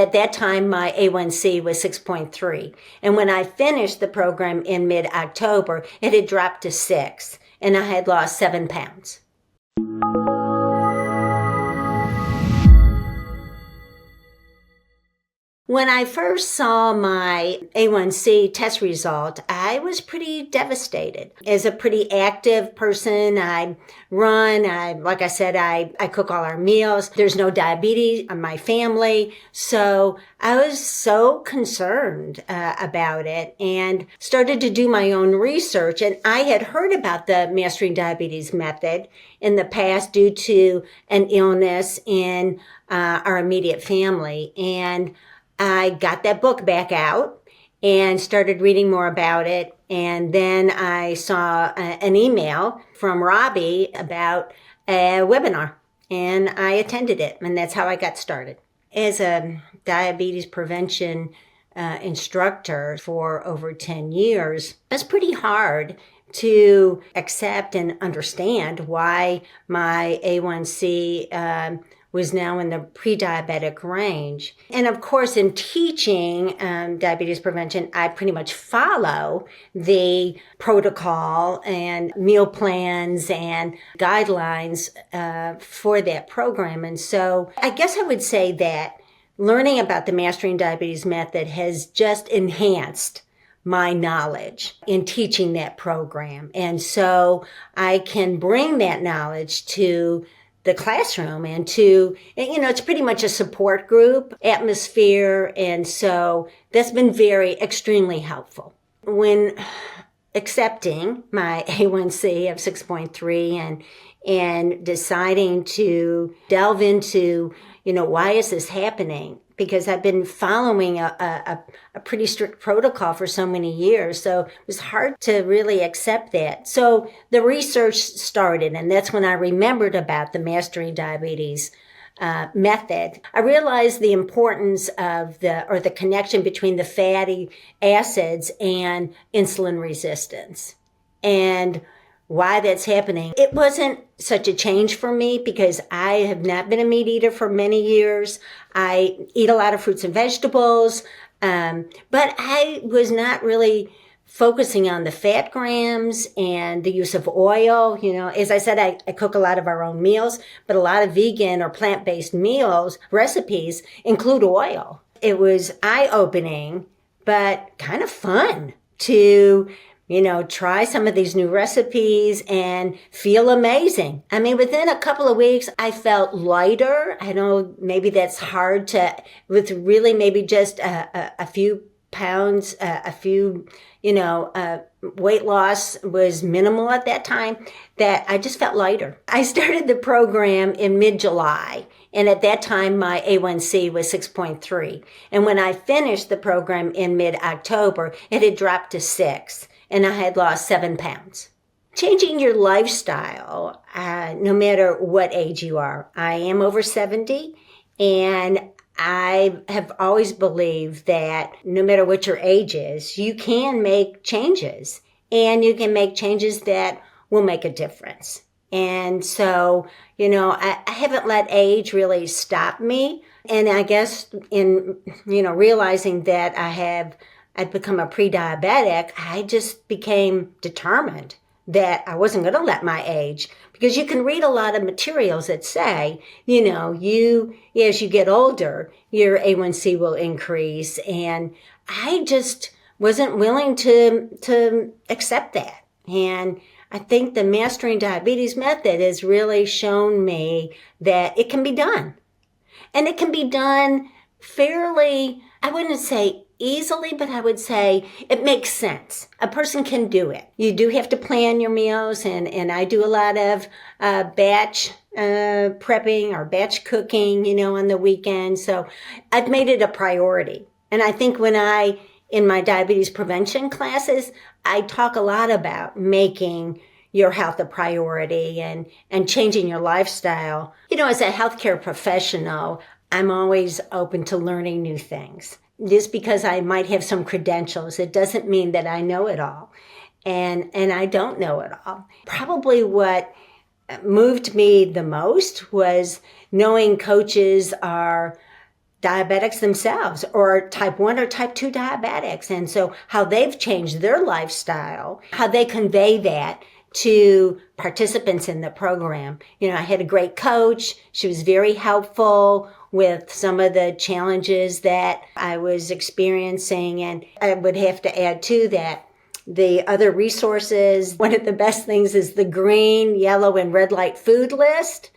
At that time, my A1C was 6.3. And when I finished the program in mid-October, it had dropped to 6, and I had lost 7 pounds. When I first saw my A1C test result, I was pretty devastated. As a pretty active person, I run, like I said, I cook all our meals. There's no diabetes in my family. So I was so concerned about it and started to do my own research. And I had heard about the Mastering Diabetes method in the past due to an illness in our immediate family. And I got that book back out and started reading more about it. And then I saw an email from Robbie about a webinar, and I attended it, and that's how I got started. As a diabetes prevention instructor for over 10 years, it's pretty hard to accept and understand why my A1C was now in the pre-diabetic range. And of course, in teaching diabetes prevention, I pretty much follow the protocol and meal plans and guidelines for that program. And so I guess I would say that learning about the Mastering Diabetes method has just enhanced my knowledge in teaching that program. And so I can bring that knowledge to the classroom and to, it's pretty much a support group atmosphere. And so that's been extremely helpful. When accepting my A1C of 6.3 and deciding to delve into, why is this happening? Because I've been following a pretty strict protocol for so many years. So it was hard to really accept that. So the research started, and that's when I remembered about the Mastering Diabetes method. I realized the importance of the connection between the fatty acids and insulin resistance. And why that's happening. It wasn't such a change for me because I have not been a meat eater for many years. I eat a lot of fruits and vegetables, but I was not really focusing on the fat grams and the use of oil. As I said, I cook a lot of our own meals, but a lot of vegan or plant-based recipes include oil. It was eye-opening, but kind of fun to try some of these new recipes and feel amazing. I mean, within a couple of weeks, I felt lighter. I know maybe that's hard with really maybe just a few pounds, weight loss was minimal at that time, that I just felt lighter. I started the program in mid-July. And at that time, my A1C was 6.3. And when I finished the program in mid-October, it had dropped to 6. And I had lost 7 pounds. Changing your lifestyle, no matter what age you are. I am over 70, and I have always believed that no matter what your age is, you can make changes. And you can make changes that will make a difference. And so, I haven't let age really stop me. And I guess in, realizing that I'd become a pre-diabetic, I just became determined that I wasn't going to let my age, because you can read a lot of materials that say, as you get older, your A1C will increase. And I just wasn't willing to accept that. And I think the Mastering Diabetes method has really shown me that it can be done. And it can be done fairly, I wouldn't say easily, but I would say it makes sense. A person can do it. You do have to plan your meals, and I do a lot of batch prepping or batch cooking, on the weekend. So I've made it a priority. And I think in my diabetes prevention classes, I talk a lot about making your health a priority and changing your lifestyle. As a healthcare professional, I'm always open to learning new things. Just because I might have some credentials, it doesn't mean that I know it all. And I don't know it all. Probably what moved me the most was knowing coaches are diabetics themselves, or type 1 or type 2 diabetics. And so how they've changed their lifestyle, how they convey that to participants in the program. I had a great coach. She was very helpful with some of the challenges that I was experiencing. And I would have to add to that the other resources. One of the best things is the green, yellow, and red light food list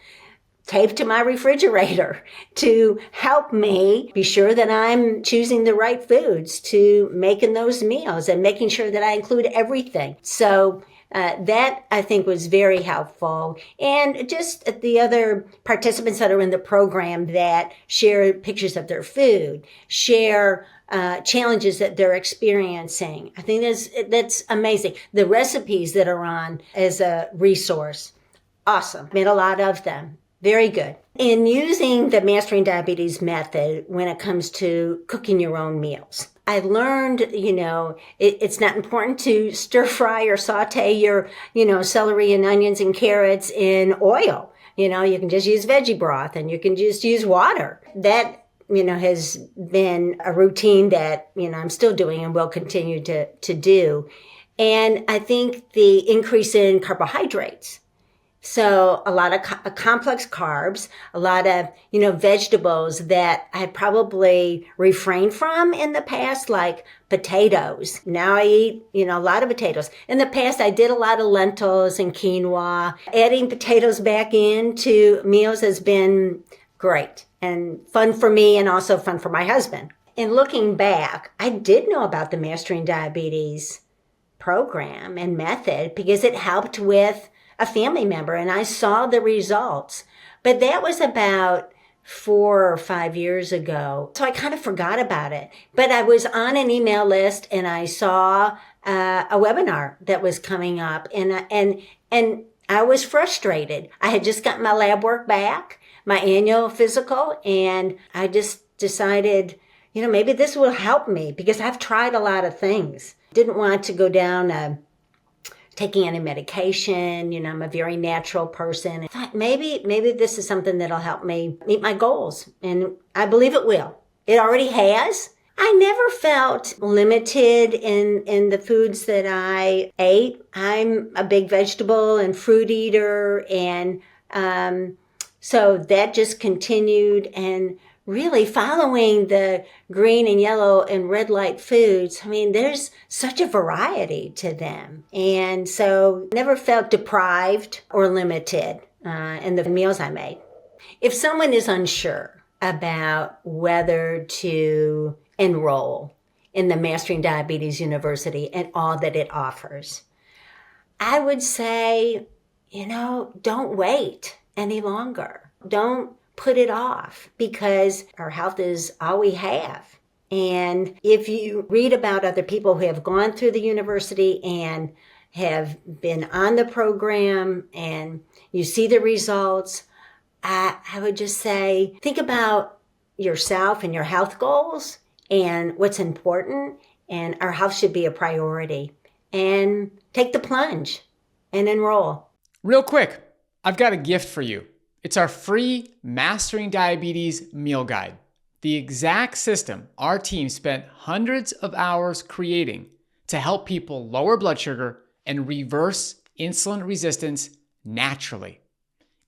taped to my refrigerator to help me be sure that I'm choosing the right foods to making those meals and making sure that I include everything. So that I think was very helpful. And just the other participants that are in the program that share pictures of their food, share challenges that they're experiencing. I think that's amazing. The recipes that are on as a resource, awesome. Made a lot of them. Very good. In using the Mastering Diabetes method when it comes to cooking your own meals, I learned, it's not important to stir fry or saute your, celery and onions and carrots in oil. You can just use veggie broth and you can just use water. That, has been a routine that, I'm still doing and will continue to do. And I think the increase in carbohydrates. So a lot of complex carbs, a lot of, vegetables that I probably refrained from in the past, like potatoes. Now I eat, a lot of potatoes. In the past, I did a lot of lentils and quinoa. Adding potatoes back into meals has been great and fun for me and also fun for my husband. In looking back, I did know about the Mastering Diabetes program and method because it helped with a family member and I saw the results. But that was about 4 or 5 years ago. So I kind of forgot about it. But I was on an email list and I saw a webinar that was coming up and I was frustrated. I had just gotten my lab work back, my annual physical, and I just decided, maybe this will help me because I've tried a lot of things. Didn't want to go down taking any medication. I'm a very natural person. I thought maybe this is something that'll help me meet my goals. And I believe it will. It already has. I never felt limited in the foods that I ate. I'm a big vegetable and fruit eater. And so that just continued, and really following the green and yellow and red light foods. I mean, there's such a variety to them. And so never felt deprived or limited in the meals I made. If someone is unsure about whether to enroll in the Mastering Diabetes University and all that it offers, I would say, don't wait any longer. Don't put it off because our health is all we have. And if you read about other people who have gone through the university and have been on the program and you see the results, I would just say, think about yourself and your health goals and what's important, and our health should be a priority. And take the plunge and enroll. Real quick, I've got a gift for you. It's our free Mastering Diabetes Meal Guide. The exact system our team spent hundreds of hours creating to help people lower blood sugar and reverse insulin resistance naturally.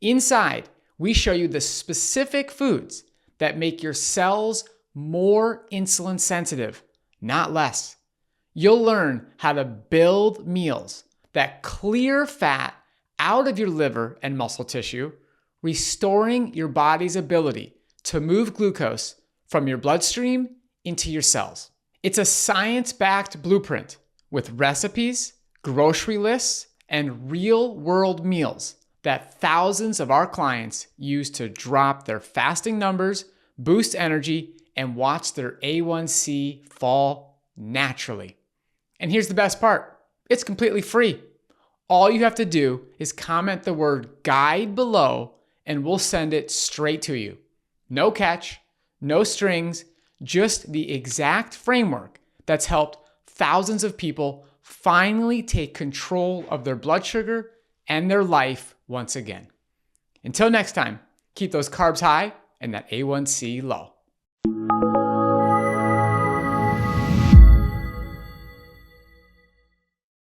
Inside, we show you the specific foods that make your cells more insulin sensitive, not less. You'll learn how to build meals that clear fat out of your liver and muscle tissue, restoring your body's ability to move glucose from your bloodstream into your cells. It's a science-backed blueprint with recipes, grocery lists, and real-world meals that thousands of our clients use to drop their fasting numbers, boost energy, and watch their A1C fall naturally. And here's the best part. It's completely free. All you have to do is comment the word guide below and we'll send it straight to you. No catch, no strings, just the exact framework that's helped thousands of people finally take control of their blood sugar and their life once again. Until next time, keep those carbs high and that A1C low.